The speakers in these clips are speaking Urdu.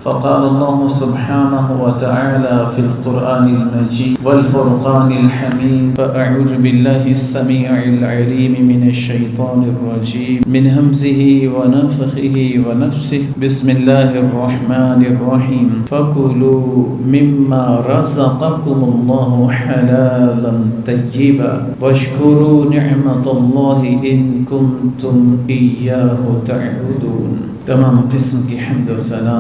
فقال الله سبحانه وتعالى في القرآن المجيد والفرقان الحميد فأعوذ بالله السميع العليم من الشيطان الرجيم من همزه ونفخه ونفسه بسم الله الرحمن الرحيم فكلوا مما رزقكم الله حلالا طيبا واشكروا نعمة الله إن كنتم إياه تعبدون. تمام قسم کی حمد و ثنا،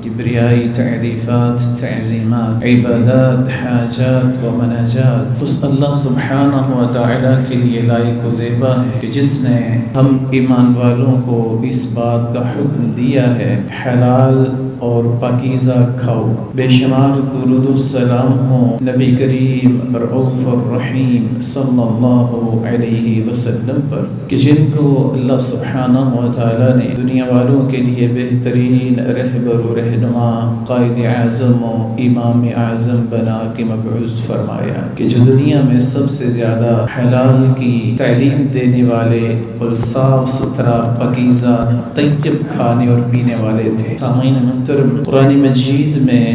کبریائی، تعریفات، تعلیمات، عبادات، حاجات و مناجات اس اللہ سبحانہ و تعالی کے لیے لائق و زیبا ہے کہ جس نے ہم ایمان والوں کو اس بات کا حکم دیا ہے حلال اور پاکیزہ کھاؤ. بے شمار درود و سلام ہو نبی کریم رؤوف الرحیم صلی اللہ علیہ وسلم پر کہ جن کو اللہ سبحانہ و تعالی نے دنیا والوں کے لیے بہترین رہبر و رہنما، قائد اعظم و امام اعظم بنا کے مبعوث فرمایا کہ جو دنیا میں سب سے زیادہ حلال کی تعلیم دینے والے اور صاف ستھرا پاکیزہ طیب کھانے اور پینے والے تھے. سامعین محترم، قرآن مجید میں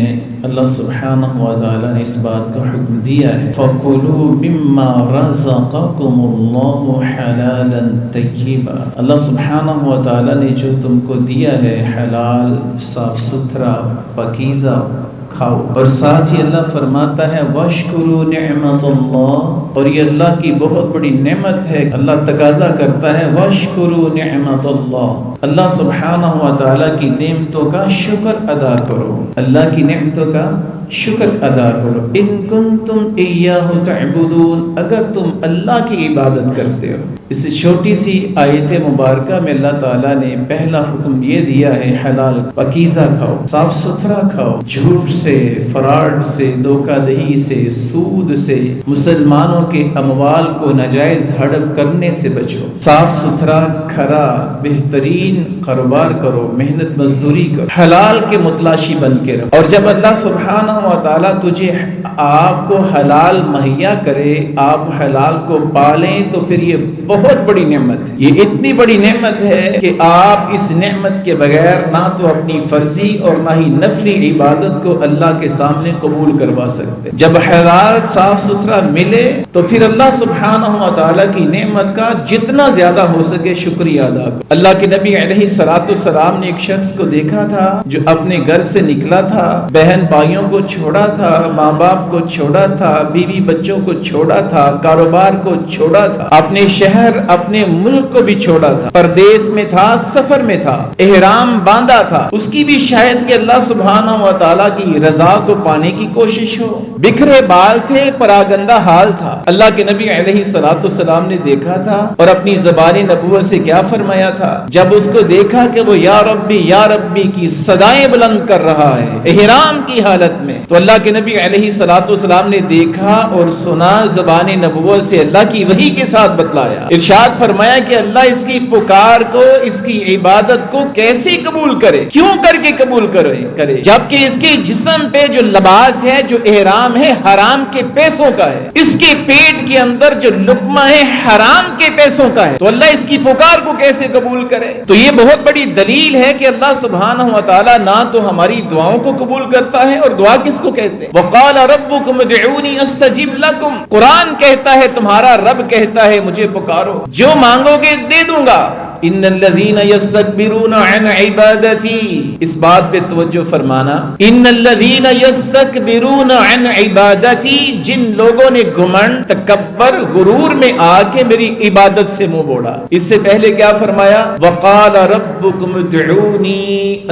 اللہ سبحانہ و تعالی نے اس بات کا حکم دیا ہے فَكُلُوا مِمَّا رَزَقَكُمُ اللَّهُ حَلَالًا طَيِّبًا. اللہ سبحانہ و تعالی نے جو تم کو دیا ہے حلال، صاف ستھرا، پاکیزہ کھاؤ. اور ساتھ ہی اللہ فرماتا ہے وَاشْكُرُوا نِعْمَةَ اللَّهِ، اور یہ اللہ کی بہت بڑی نعمت ہے. اللہ تقاضا کرتا ہے وَاشْكُرُوا نِعْمَةَ اللَّهِ، اللہ سبحانہ و تعالی کی نعمتوں کا شکر ادا کرو، اللہ کی نعمتوں کا شکر ادا کرو. ان کنتم ایاہ تعبدون، اگر تم اللہ کی عبادت کرتے ہو. اس چھوٹی سی آیت مبارکہ میں اللہ تعالیٰ نے پہلا حکم یہ دیا ہے حلال پاکیزہ کھاؤ، صاف ستھرا کھاؤ، جھوٹ سے، فراڈ سے، دھوکہ دہی سے، سود سے، مسلمانوں کے اموال کو ناجائز ہڑپ کرنے سے بچو. صاف ستھرا کھرا بہترین کاروبار کرو، محنت مزدوری کرو، حلال کے متلاشی بن کے رہو. اور جب اللہ سبحانہ و تعالیٰ تجھے آپ کو حلال مہیا کرے، آپ حلال کو پالیں، تو پھر یہ بہت بڑی نعمت ہے. یہ اتنی بڑی نعمت ہے کہ آپ اس نعمت کے بغیر نہ تو اپنی فرضی اور نہ ہی نفلی عبادت کو اللہ کے سامنے قبول کروا سکتے. جب حلال صاف ستھرا ملے تو پھر اللہ سبحانہ و تعالیٰ کی نعمت کا جتنا زیادہ ہو سکے شکریہ ادا کرو. اللہ کے نبی علیہ السلام نے ایک شخص کو دیکھا تھا جو اپنے گھر سے نکلا تھا، بہن بھائیوں کو چھوڑا تھا، ماں باپ کو چھوڑا تھا، بیوی بچوں کو چھوڑا تھا، کاروبار کو چھوڑا تھا، اپنے شہر اپنے ملک کو بھی چھوڑا تھا، پردیس میں تھا، سفر میں تھا، احرام باندھا تھا. اس کی بھی شاید کہ اللہ سبحانہ و تعالیٰ کی رضا کو پانے کی کوشش ہو. بکھرے بال تھے، پراگندہ حال تھا. اللہ کے نبی علیہ السلام نے دیکھا تھا اور اپنی زبان نبوت سے کیا فرمایا تھا جب اس کو دیکھا کہ وہ یا ربی کی صدائیں بلند کر رہا ہے احرام کی حالت میں، تو اللہ کے نبی علیہ السلام نے دیکھا اور سنا، زبان نبوت سے اللہ کی وحی کے ساتھ بتلایا. ارشاد فرمایا کہ اللہ اس کی پکار کو، اس کی عبادت کو کیسے قبول کرے، کیوں کر کے قبول کرے جبکہ اس کے جسم پہ جو لباس ہے، جو احرام ہے، حرام کے پیسوں کا ہے، اس کے پیٹ کے اندر جو لقمہ ہے حرام کے پیسوں کا ہے، تو اللہ اس کی پکار کو کیسے قبول کرے. تو یہ بہت بڑی دلیل ہے کہ اللہ سبحانہ و تعالیٰ نہ تو ہماری دعاؤں کو قبول کرتا ہے، اور دعا کس کو کہتے ہیں وقال ربکم ادعونی استجب لکم. قرآن کہتا ہے، تمہارا رب کہتا ہے مجھے پکارو، جو مانگو گے دے دوں گا. ان الذین یستکبرون عن عبادتی، اس بات پہ توجہ فرمانا، ان الذین یستکبرون عن عبادتی، جن لوگوں نے گھمنڈ، تکبر، غرور میں آ کے میری عبادت سے منہ موڑا. اس سے پہلے کیا فرمایا وقال ربکم ادعونی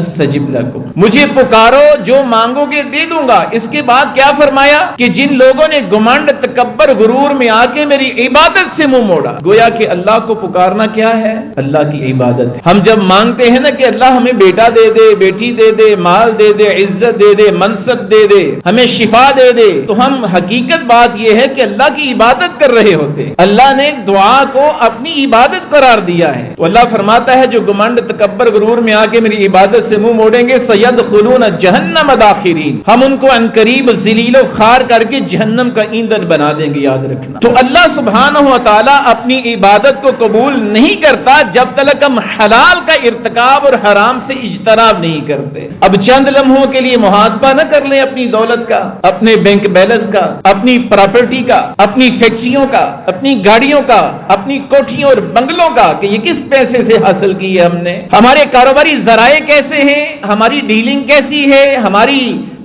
استجب لکم، مجھے پکارو جو مانگو گے دے دوں گا. اس کے بعد کیا فرمایا کہ جن لوگوں نے گھمنڈ، تکبر، غرور میں آ کے میری عبادت سے منہ موڑا. گویا کہ اللہ کو پکارنا کیا ہے؟ اللہ کی عبادت ہے. ہم جب مانگتے ہیں نا کہ اللہ ہمیں بیٹا دے دے، بیٹی دے دے، مال دے دے، عزت دے دے، منصب دے دے، ہمیں شفا دے دے، تو ہم حقیقت بات یہ ہے کہ اللہ کی عبادت کر رہے ہوتے. اللہ نے دعا کو اپنی عبادت قرار دیا ہے. تو اللہ فرماتا ہے جو گمنڈ، تکبر، غرور میں آ کے میری عبادت سے منہ موڑیں گے سیدخلون جہنم داخرین، ہم ان کو عنقریب ذلیل و خوار کر کے جہنم کا ایندھن بنا دیں گے. یاد رکھنا. تو اللہ سبحانہ و تعالی اپنی عبادت کو قبول نہیں کرتا جب تک ہم حلال کا ارتکاب اور حرام سے اجتناب نہیں نہیں کرتے. اب چند لمحوں کے لیے محاسبہ نہ کر لیں اپنی دولت کا، اپنے بینک بیلنس کا، اپنی پراپرٹی کا، اپنی فیکٹریوں کا، اپنی گاڑیوں کا، اپنی کوٹھیوں اور بنگلوں کا کہ یہ کس پیسے سے حاصل کی ہے ہم نے، ہمارے کاروباری ذرائع کیسے ہیں، ہماری ڈیلنگ کیسی ہے، ہماری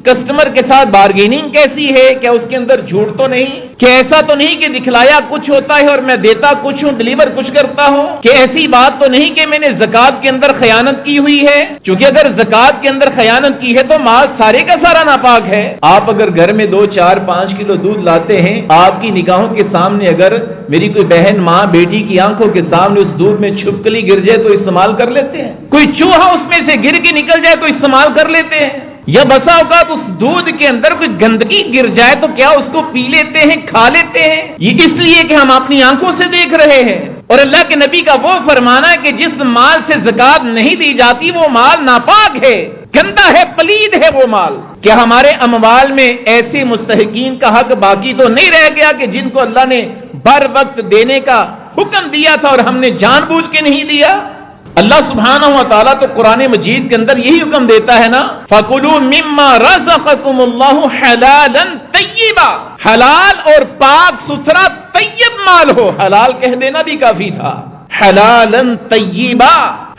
کسٹمر کے ساتھ بارگیننگ کیسی ہے، کیا اس کے اندر جھوٹ تو نہیں، کہ ایسا تو نہیں کہ دکھلایا کچھ ہوتا ہے اور میں دیتا کچھ ہوں، ڈلیور کچھ کرتا ہوں، کہ ایسی بات تو نہیں کہ میں نے زکات کے اندر خیانت کی ہوئی ہے، کیونکہ اگر زکات کے اندر خیانت کی ہے تو مال سارے کا سارا ناپاک ہے. آپ اگر گھر میں 2, 4, 5 کلو دودھ لاتے ہیں، آپ کی نگاہوں کے سامنے اگر میری کوئی بہن ماں بیٹی کی آنکھوں کے سامنے اس دودھ میں چھپکلی گر جائے تو استعمال کر لیتے ہیں، کوئی چوہا اس میں سے گر کے نکل جائے تو استعمال کر لیتے ہیں، یا بسا اوقات اس دودھ کے اندر کوئی گندگی گر جائے تو کیا اس کو پی لیتے ہیں، کھا لیتے ہیں. یہ اس لیے کہ ہم اپنی آنکھوں سے دیکھ رہے ہیں. اور اللہ کے نبی کا وہ فرمانا ہے کہ جس مال سے زکات نہیں دی جاتی وہ مال ناپاک ہے، گندا ہے، پلید ہے وہ مال. کیا ہمارے اموال میں ایسے مستحقین کا حق باقی تو نہیں رہ گیا کہ جن کو اللہ نے بر وقت دینے کا حکم دیا تھا اور ہم نے جان بوجھ کے نہیں دیا؟ اللہ سبحانہ و تعالیٰ تو قرآن مجید کے اندر یہی حکم دیتا ہے نا، فَكُلُوا مِمَّا رَزَقَكُمُ اللَّهُ حَلَالًا طَيِّبًا، حلال اور پاک ستھرا طیب مال ہو. حلال کہہ دینا بھی کافی تھا. حلالًا طیبا،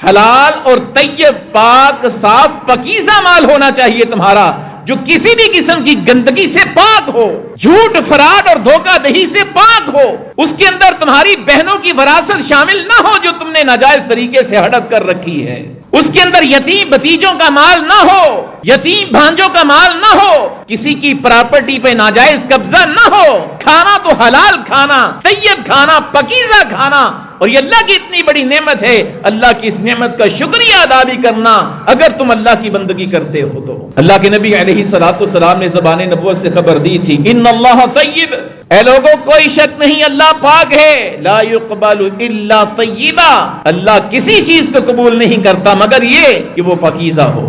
حلال اور طیب، پاک صاف پاکیزہ مال ہونا چاہیے تمہارا، جو کسی بھی قسم کی گندگی سے پاک ہو، جھوٹ فراڈ اور دھوکہ دہی سے پاک ہو، اس کے اندر تمہاری بہنوں کی وراثت شامل نہ ہو جو تم نے ناجائز طریقے سے ہڑپ کر رکھی ہے، اس کے اندر یتیم بتیجوں کا مال نہ ہو، یتیم بھانجوں کا مال نہ ہو، کسی کی پراپرٹی پہ ناجائز قبضہ نہ ہو. کھانا تو حلال کھانا، طیب کھانا، پاکیزہ کھانا. اور یہ اللہ کی اتنی بڑی نعمت ہے، اللہ کی اس نعمت کا شکریہ ادا بھی کرنا اگر تم اللہ کی بندگی کرتے ہو تو. اللہ کے نبی علیہ الصلوۃ والسلام نے زبان نبوت سے خبر دی تھی، ان اللہ طیب، اے لوگوں کوئی شک نہیں اللہ پاک ہے، لا يقبل الا طیبا، اللہ کسی چیز کو قبول نہیں کرتا مگر یہ کہ وہ پاکیزہ ہو.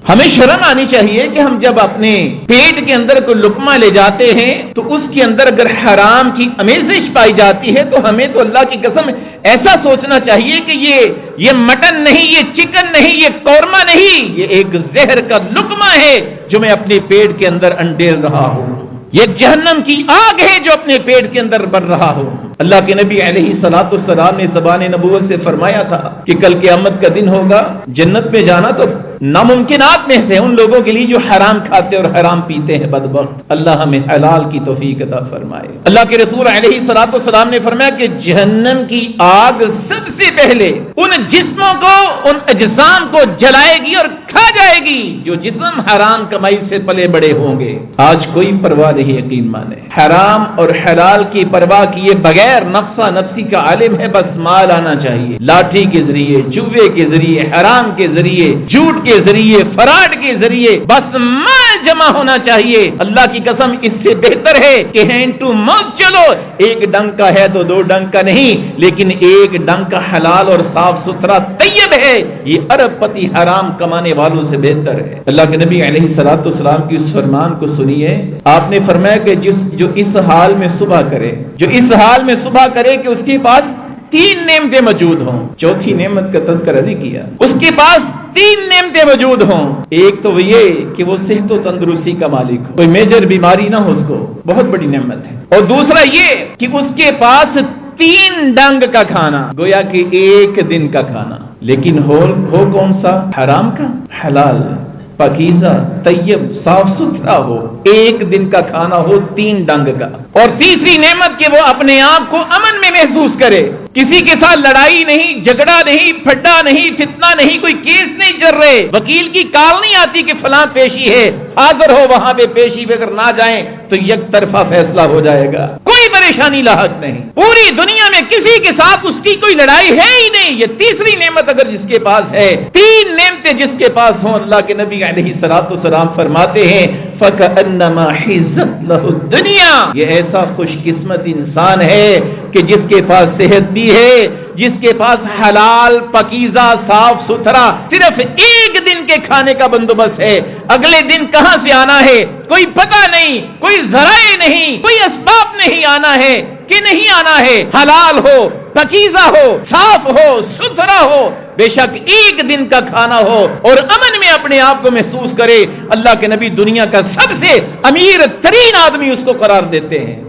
ہمیں شرم آنی چاہیے کہ ہم جب اپنے پیٹ کے اندر کوئی لقمہ لے جاتے ہیں تو اس کے اندر اگر حرام کی آمیزش پائی جاتی ہے تو ہمیں تو اللہ کی قسم ایسا سوچنا چاہیے کہ یہ مٹن نہیں، یہ چکن نہیں، یہ قورمہ نہیں، یہ ایک زہر کا لقمہ ہے جو میں اپنے پیٹ کے اندر انڈیل رہا ہوں، یہ جہنم کی آگ ہے جو اپنے پیٹ کے اندر بڑھ رہا ہو. اللہ کے نبی علیہ الصلوۃ والسلام نے زبان نبوت سے فرمایا تھا کہ کل قیامت کا دن ہوگا، جنت میں جانا تو ناممکنات میں سے ان لوگوں کے لیے جو حرام کھاتے اور حرام پیتے ہیں. بدبخت، اللہ ہمیں حلال کی توفیق عطا فرمائے. اللہ کے رسول علیہ الصلوۃ والسلام نے فرمایا کہ جہنم کی آگ سب سے پہلے ان جسموں کو، ان اجسام کو جلائے گی اور کھا جائے گی جو جسم حرام کمائی سے پلے بڑے ہوں گے. آج کوئی پرواہ نہیں، یقین مانے، حرام اور حلال کی پرواہ کیے بغیر نفسا نفسی کا عالم ہے، بس مال آنا چاہیے، لاٹھی کے ذریعے، جوے کے ذریعے، حرام کے ذریعے، جھوٹ کے ذریعے، فراڈ کے ذریعے، بس مال جمع ہونا چاہیے. اللہ کی قسم اس سے بہتر ہے کہ ہینڈ ٹو ماؤتھ چلو، ایک ڈنگ کا ہے تو 2 ڈنگ کا نہیں، لیکن ایک ڈنگ کا حلال اور صاف ستھرا طیب ہے، یہ ارب پتی حرام کمانے والوں سے بہتر ہے. اللہ کے نبی علیہ الصلوۃ والسلام کی اس فرمان کو سنیے. آپ نے فرمایا کہ جو اس حال میں صبح کرے، جو اس حال میں صبح کرے کہ اس کے پاس 3 نعمتیں موجود ہوں، چوتھی نعمت کا تذکرہ نہیں کیا، اس کے پاس 3 نعمتیں موجود ہوں. ایک تو یہ کہ وہ صحت و تندرستی کا مالک ہو، کوئی میجر بیماری نہ ہو، اس کو بہت بڑی نعمت ہے. اور دوسرا یہ کہ اس کے پاس 3 ڈنگ کا کھانا، گویا کہ 1 دن کا کھانا، لیکن ہو کون سا؟ حرام کا، حلال، پاکیزہ، طیب، صاف ستھرا ہو، 1 دن کا کھانا ہو 3 ڈنگ کا. اور تیسری نعمت کہ وہ اپنے آپ کو امن میں محسوس کرے، کسی کے ساتھ لڑائی نہیں، جھگڑا نہیں، پھڈا نہیں، فتنہ نہیں، کوئی کیس نہیں چل رہے، وکیل کی کال نہیں آتی کہ فلاں پیشی ہے، حاضر ہو وہاں پہ، پیشی پہ اگر نہ جائیں تو یک طرفہ فیصلہ ہو جائے گا، کوئی پریشانی لاحق نہیں، پوری دنیا میں کسی کے ساتھ اس کی کوئی لڑائی ہے ہی نہیں. یہ تیسری نعمت اگر جس کے پاس ہے، 3 نعمتیں جس کے پاس ہوں، اللہ کے نبی علیہ الصلوۃ والسلام فرماتے ہیں فَكَأَنَّمَا حِزَتْ لَهُ الدُّنْيَا، یہ ایسا خوش قسمت انسان ہے کہ جس کے پاس صحت بھی ہے، جس کے پاس حلال، پاکیزہ، صاف ستھرا صرف 1 دن کے کھانے کا بندوبست ہے، اگلے دن کہاں سے آنا ہے کوئی پتہ نہیں، کوئی ذرائع نہیں، کوئی اسباب نہیں، آنا ہے کہ نہیں آنا ہے، حلال ہو، پاکیزہ ہو، صاف ہو، ستھرا ہو، بے شک ایک دن کا کھانا ہو اور امن میں اپنے آپ کو محسوس کرے، اللہ کے نبی دنیا کا سب سے امیر ترین آدمی اس کو قرار دیتے ہیں۔